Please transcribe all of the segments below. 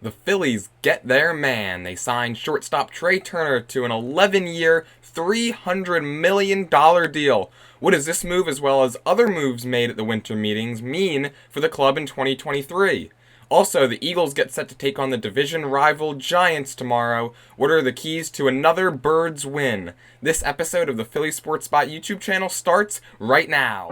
The Phillies get their man. They signed shortstop Trey Turner to an 11-year, $300 million deal. What does this move, as well as other moves made at the winter meetings, mean for the club in 2023? Also, the Eagles get set to take on the division rival Giants tomorrow. What are the keys to another Birds win? This episode of the Philly Sports Spot YouTube channel starts right now.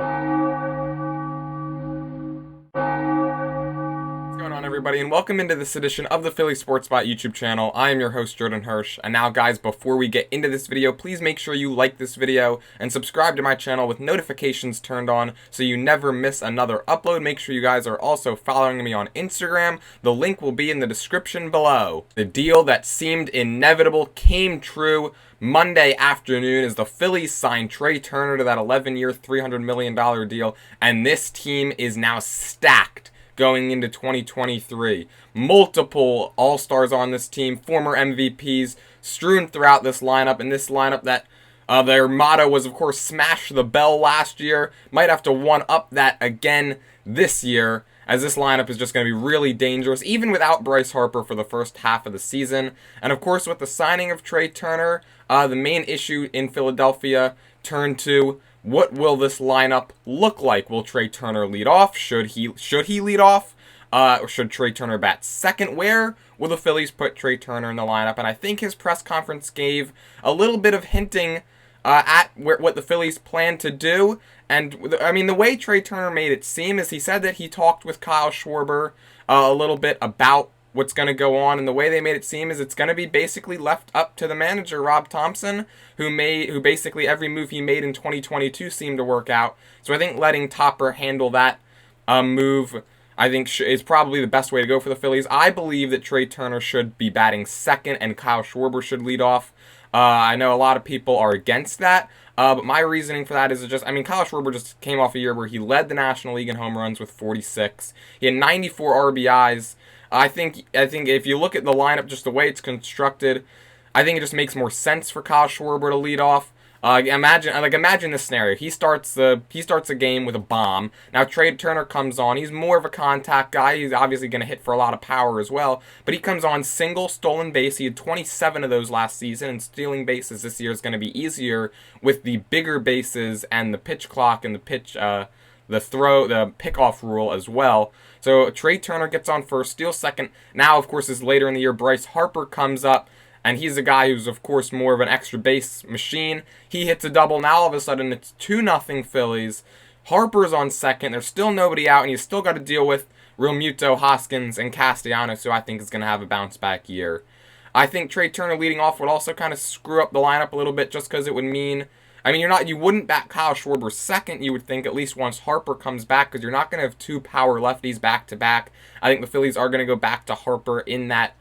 What's going on, everybody, and welcome into this edition of the Philly Sports Spot YouTube channel. I am your host, Jordan Hirsch, and now, guys, before we get into this video, please make sure you like this video and subscribe to my channel with notifications turned on so you never miss another upload. Make sure you guys are also following me on Instagram. The link will be in the description below. The deal that seemed inevitable came true Monday afternoon as the Phillies signed Trey Turner to that 11-year, $300 million deal, and this team is now stacked going into 2023. Multiple All-Stars on this team, former MVPs strewn throughout this lineup, and this lineup that their motto was, of course, smash the bell last year. Might have to one-up that again this year, as this lineup is just going to be really dangerous, even without Bryce Harper for the first half of the season. And of course, with the signing of Trey Turner, the main issue in Philadelphia turned to, what will this lineup look like? Will Trey Turner lead off? Should he lead off? Or should Trey Turner bat second? Where will the Phillies put Trey Turner in the lineup? And I think his press conference gave a little bit of hinting at what the Phillies plan to do. And, I mean, the way Trey Turner made it seem is he said that he talked with Kyle Schwarber a little bit about what's going to go on, and the way they made it seem is it's going to be basically left up to the manager, Rob Thompson, who basically every move he made in 2022 seemed to work out. So I think letting Topper handle that move, I think, is probably the best way to go for the Phillies. I believe that Trey Turner should be batting second and Kyle Schwarber should lead off. I know a lot of people are against that, but my reasoning for that is just, I mean, Kyle Schwarber just came off a year where he led the National League in home runs with 46. He had 94 RBIs. I think if you look at the lineup, just the way it's constructed, I think it just makes more sense for Kyle Schwarber to lead off. Imagine this scenario. He starts a game with a bomb. Now Trey Turner comes on. He's more of a contact guy. He's obviously going to hit for a lot of power as well. But he comes on single, stolen base. He had 27 of those last season, and stealing bases this year is going to be easier with the bigger bases and the pitch clock and the pickoff rule as well. So Trey Turner gets on first, steals second. Now, of course, is later in the year, Bryce Harper comes up, and he's a guy who's, of course, more of an extra base machine. He hits a double. Now, all of a sudden, it's 2-0 Phillies. Harper's on second. There's still nobody out, and you still got to deal with Realmuto, Hoskins, and Castellanos, who I think is going to have a bounce-back year. I think Trey Turner leading off would also kind of screw up the lineup a little bit, just because it would mean, I mean, you wouldn't bat Kyle Schwarber second, you would think, at least once Harper comes back, because you're not going to have two power lefties back-to-back. I think the Phillies are going to go back to Harper in that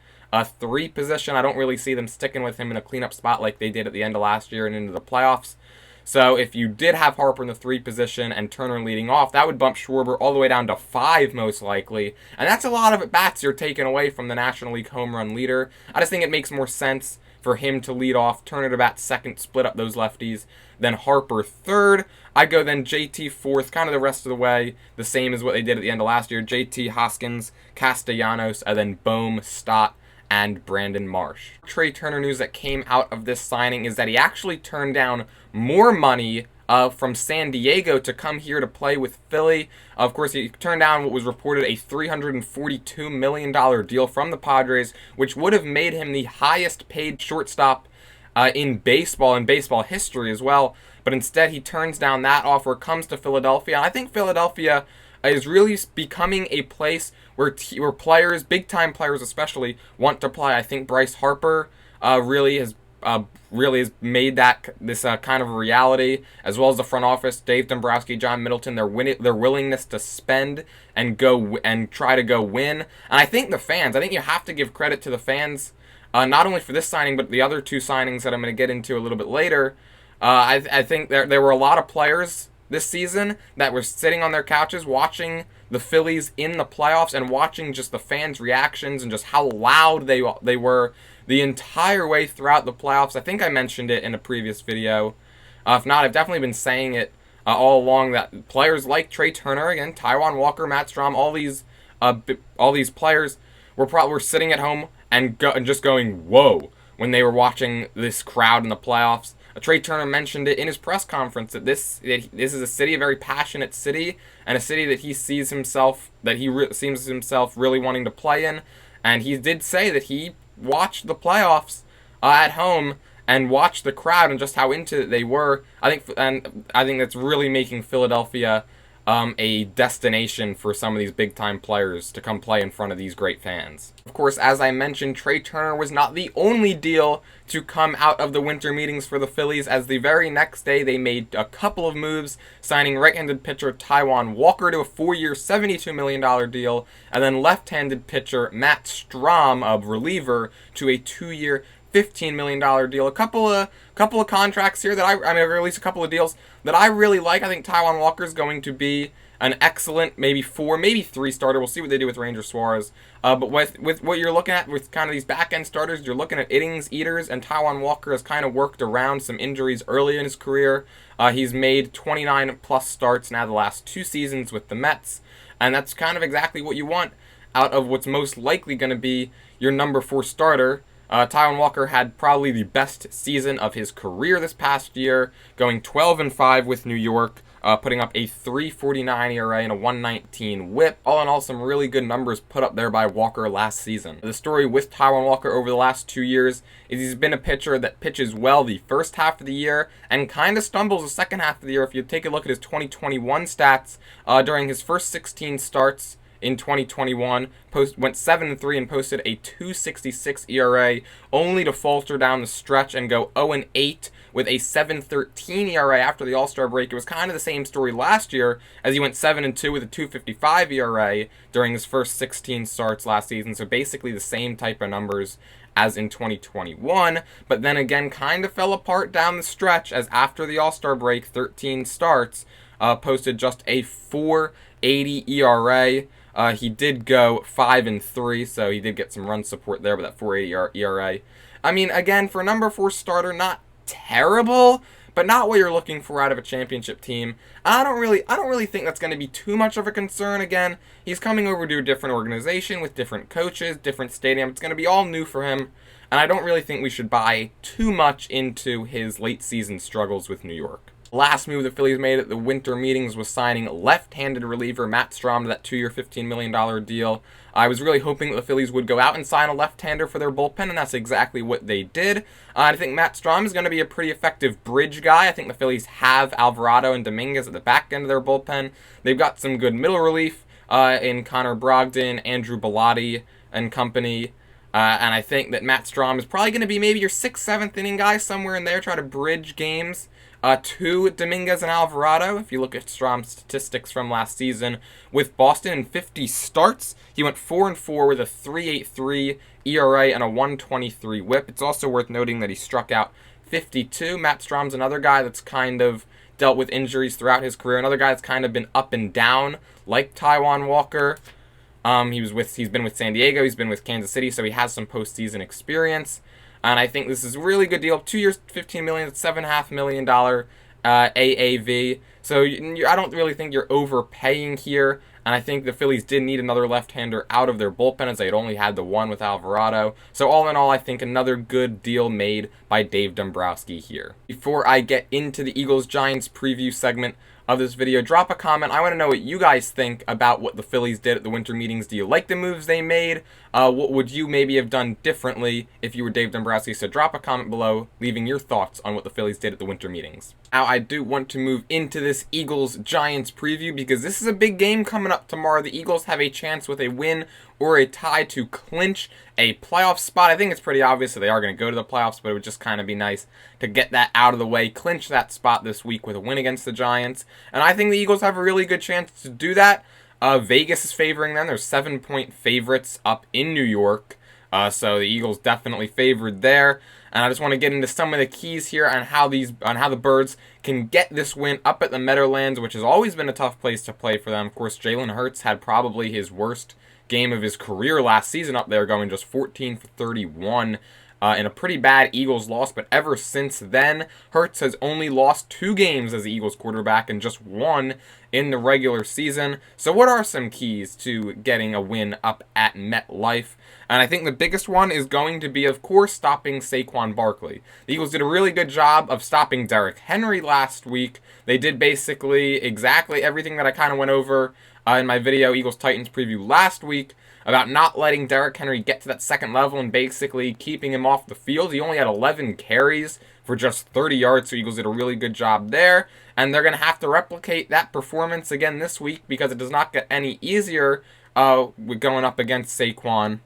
3 position. I don't really see them sticking with him in a cleanup spot like they did at the end of last year and into the playoffs. So if you did have Harper in the 3 position and Turner leading off, that would bump Schwarber all the way down to 5 most likely. And that's a lot of at-bats you're taking away from the National League home run leader. I just think it makes more sense for him to lead off, Turner to bat second, split up those lefties, then Harper third. I'd go then JT fourth, kind of the rest of the way, the same as what they did at the end of last year. JT, Hoskins, Castellanos, and then Bohm, Stott, and Brandon Marsh. Trey Turner news that came out of this signing is that he actually turned down more money from San Diego to come here to play with Philly. Of course, he turned down what was reported a $342 million deal from the Padres, which would have made him the highest paid shortstop in baseball history as well. But instead, he turns down that offer, comes to Philadelphia. And I think Philadelphia is really becoming a place where players, big-time players especially, want to play. I think Bryce Harper really has made this kind of a reality, as well as the front office, Dave Dombrowski, John Middleton, their willingness to spend and try to go win. And I think the fans, I think you have to give credit to the fans, not only for this signing, but the other 2 signings that I'm going to get into a little bit later. I think there were a lot of players this season that were sitting on their couches watching the Phillies in the playoffs and watching just the fans' reactions and just how loud they were the entire way throughout the playoffs. I think I mentioned it in a previous video. If not, I've definitely been saying it all along, that players like Trey Turner, again, Taijuan Walker, Matt Strom, all these players were sitting at home and just going, whoa, when they were watching this crowd in the playoffs. Trey Turner mentioned it in his press conference that this is a city, a very passionate city, and a city that he sees himself really wanting to play in. And he did say that he watched the playoffs at home and watched the crowd and just how into it they were. I think that's really making Philadelphia a destination for some of these big-time players to come play in front of these great fans. Of course, as I mentioned, Trey Turner was not the only deal to come out of the winter meetings for the Phillies, as the very next day they made a couple of moves, signing right-handed pitcher Taijuan Walker to a 4-year, $72 million deal, and then left-handed pitcher Matt Strom, a reliever, to a 2-year, $15 million deal. A couple of contracts here that or at least a couple of deals that I really like. I think Taijuan Walker is going to be an excellent maybe 4, maybe 3 starter. We'll see what they do with Ranger Suarez. But with what you're looking at with kind of these back-end starters, you're looking at innings eaters, and Taijuan Walker has kind of worked around some injuries early in his career. He's made 29-plus starts now the last 2 seasons with the Mets, and that's kind of exactly what you want out of what's most likely going to be your number 4 starter. Taijuan Walker had probably the best season of his career this past year, going 12-5 with New York, putting up a 3.49 ERA and a 1.19 WHIP. All in all, some really good numbers put up there by Walker last season. The story with Taijuan Walker over the last 2 years is he's been a pitcher that pitches well the first half of the year and kind of stumbles the second half of the year. If you take a look at his 2021 stats, during his first 16 starts in 2021, went 7-3 and posted a 2.66 ERA, only to falter down the stretch and go 0-8 with a 7.13 ERA after the All-Star break. It was kind of the same story last year, as he went 7-2 with a 2.55 ERA during his first 16 starts last season, so basically the same type of numbers as in 2021, but then again kind of fell apart down the stretch, as after the All-Star break, 13 starts, posted just a 4.80 ERA. He did go 5-3, so he did get some run support there with that 4.80 ERA. I mean, again, for a number 4 starter, not terrible, but not what you're looking for out of a championship team. I don't really think that's going to be too much of a concern. Again, he's coming over to a different organization with different coaches, different stadium. It's going to be all new for him, and I don't really think we should buy too much into his late season struggles with New York. Last move the Phillies made at the winter meetings was signing left-handed reliever Matt Strom to that 2-year, $15 million deal. I was really hoping that the Phillies would go out and sign a left-hander for their bullpen, and that's exactly what they did. I think Matt Strom is going to be a pretty effective bridge guy. I think the Phillies have Alvarado and Dominguez at the back end of their bullpen. They've got some good middle relief in Connor Brogdon, Andrew Bellotti, and company. And I think that Matt Strom is probably going to be maybe your 6th, 7th inning guy, somewhere in there, try to bridge games to Dominguez and Alvarado. If you look at Strom's statistics from last season with Boston in 50 starts, he went 4-4 with a 3.83 ERA and a 1.23 WHIP. It's also worth noting that he struck out 52. Matt Strom's another guy that's kind of dealt with injuries throughout his career, another guy that's kind of been up and down, like Taijuan Walker. He's been with San Diego, he's been with Kansas City, so he has some postseason experience. And I think this is a really good deal. 2 years, $15 million, $7.5 million AAV. So I don't really think you're overpaying here. And I think the Phillies did need another left-hander out of their bullpen, as they had only had the one with Alvarado. So all in all, I think another good deal made by Dave Dombrowski here. Before I get into the Eagles-Giants preview segment of this video, drop a comment. I want to know what you guys think about what the Phillies did at the winter meetings. Do you like the moves they made? What would you maybe have done differently if you were Dave Dombrowski? So drop a comment below, leaving your thoughts on what the Phillies did at the winter meetings. Now, I do want to move into this Eagles-Giants preview, because this is a big game coming up tomorrow. The Eagles have a chance with a win or a tie to clinch a playoff spot. I think it's pretty obvious that they are going to go to the playoffs, but it would just kind of be nice to get that out of the way, clinch that spot this week with a win against the Giants. And I think the Eagles have a really good chance to do that. Vegas is favoring them. They're 7-point favorites up in New York. So the Eagles definitely favored there. And I just want to get into some of the keys here on how the Birds can get this win up at the Meadowlands, which has always been a tough place to play for them. Of course, Jalen Hurts had probably his worst game of his career last season up there, going just 14 for 31 in a pretty bad Eagles loss, but ever since then, Hurts has only lost 2 games as the Eagles quarterback and just 1 in the regular season. So what are some keys to getting a win up at MetLife? And I think the biggest one is going to be, of course, stopping Saquon Barkley. The Eagles did a really good job of stopping Derrick Henry last week. They did basically exactly everything that I kind of went over in my video, Eagles-Titans preview last week, about not letting Derrick Henry get to that second level and basically keeping him off the field. He only had 11 carries for just 30 yards, so Eagles did a really good job there. And they're going to have to replicate that performance again this week because it does not get any easier with going up against Saquon,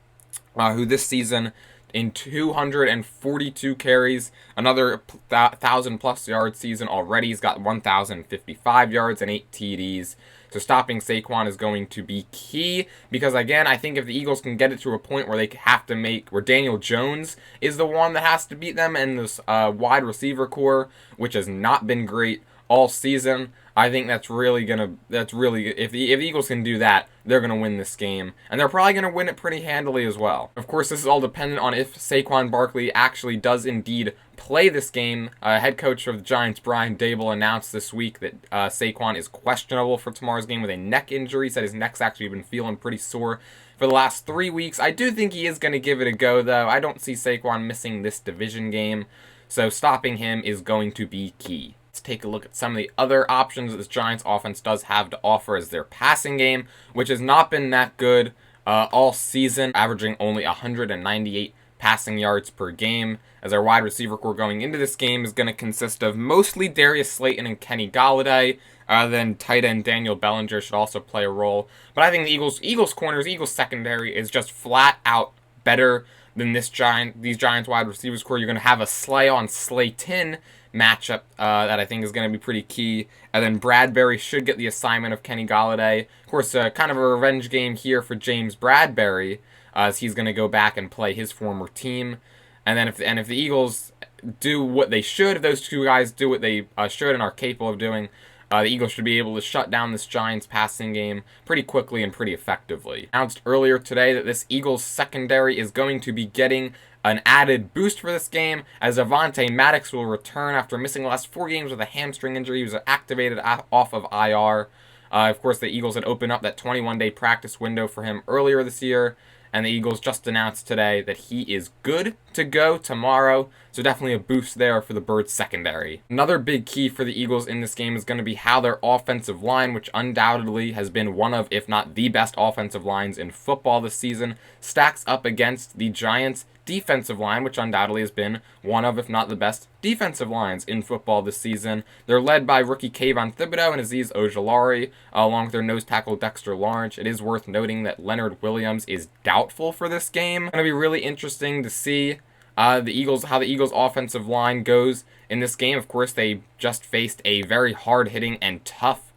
who this season, in 242 carries, another 1,000-plus yard season already. He's got 1,055 yards and 8 TDs. So stopping Saquon is going to be key because, again, I think if the Eagles can get it to a point where they have to where Daniel Jones is the one that has to beat them and this wide receiver core, which has not been great all season, I think if the Eagles can do that, they're going to win this game. And they're probably going to win it pretty handily as well. Of course, this is all dependent on if Saquon Barkley actually does indeed play this game. Head coach of the Giants, Brian Daboll, announced this week that Saquon is questionable for tomorrow's game with a neck injury. He said his neck's actually been feeling pretty sore for the last 3 weeks. I do think he is going to give it a go, though. I don't see Saquon missing this division game. So stopping him is going to be key. Let's take a look at some of the other options that this Giants offense does have to offer as their passing game, which has not been that good all season, averaging only 198 passing yards per game, as our wide receiver core going into this game is going to consist of mostly Darius Slayton and Kenny Golladay. Then tight end Daniel Bellinger should also play a role. But I think the Eagles corners, Eagles secondary is just flat out better than these Giants wide receivers core. You're going to have a Slay on Slayton matchup that I think is going to be pretty key. And then Bradbury should get the assignment of Kenny Golladay. Of course, kind of a revenge game here for James Bradbury, as he's going to go back and play his former team. And then if the Eagles do what they should, if those two guys do what they should and are capable of doing, the Eagles should be able to shut down this Giants passing game pretty quickly and pretty effectively. Announced earlier today that this Eagles secondary is going to be getting an added boost for this game, as Avonte Maddox will return after missing the last 4 games with a hamstring injury. He was activated off of IR. Of course, the Eagles had opened up that 21-day practice window for him earlier this year, and the Eagles just announced today that he is good to go tomorrow, so definitely a boost there for the Birds secondary. Another big key for the Eagles in this game is going to be how their offensive line, which undoubtedly has been one of, if not the best offensive lines in football this season, stacks up against the Giants' defensive line, which undoubtedly has been one of, if not the best defensive lines in football this season. They're led by rookie Kayvon Thibodeau and Azeez Ojulari, along with their nose tackle Dexter Lawrence. It is worth noting that Leonard Williams is doubtful for this game. It's going to be really interesting to see how the Eagles' offensive line goes in this game. Of course, they just faced a very hard-hitting and tough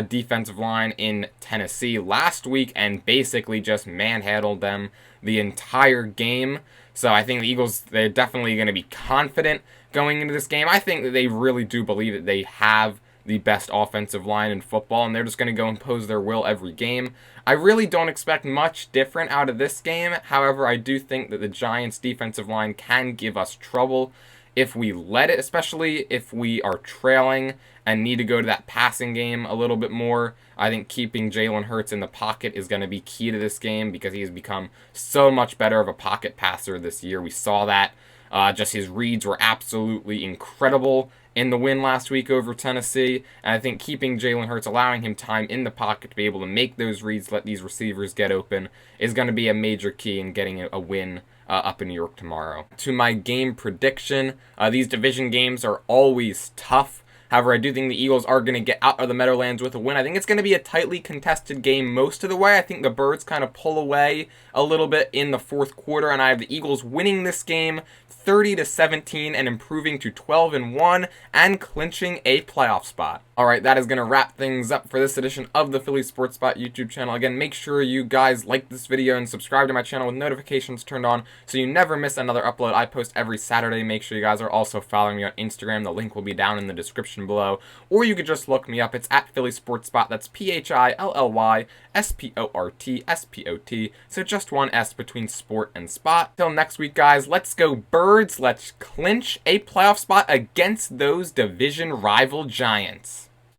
defensive line in Tennessee last week and basically just manhandled them the entire game. So I think the Eagles, they're definitely going to be confident going into this game. I think that they really do believe that they have the best offensive line in football, and they're just going to go impose their will every game. I really don't expect much different out of this game. However, I do think that the Giants' defensive line can give us trouble if we let it, especially if we are trailing and need to go to that passing game a little bit more. I think keeping Jalen Hurts in the pocket is going to be key to this game because he has become so much better of a pocket passer this year. We saw that. Just his reads were absolutely incredible in the win last week over Tennessee. And I think keeping Jalen Hurts, allowing him time in the pocket to be able to make those reads, let these receivers get open, is going to be a major key in getting a win up in New York tomorrow. To my game prediction, these division games are always tough. However, I do think the Eagles are going to get out of the Meadowlands with a win. I think it's going to be a tightly contested game most of the way. I think the Birds kind of pull away a little bit in the fourth quarter, and I have the Eagles winning this game 30-17 and improving to 12-1 and clinching a playoff spot. Alright, that is going to wrap things up for this edition of the Philly Sports Spot YouTube channel. Again, make sure you guys like this video and subscribe to my channel with notifications turned on so you never miss another upload. I post every Saturday. Make sure you guys are also following me on Instagram. The link will be down in the description below. Or you could just look me up. It's at Philly Sports Spot. That's PhillyssportSpot. So just one S between sport and spot. Till next week, guys, let's go Birds. Let's clinch a playoff spot against those division rival Giants.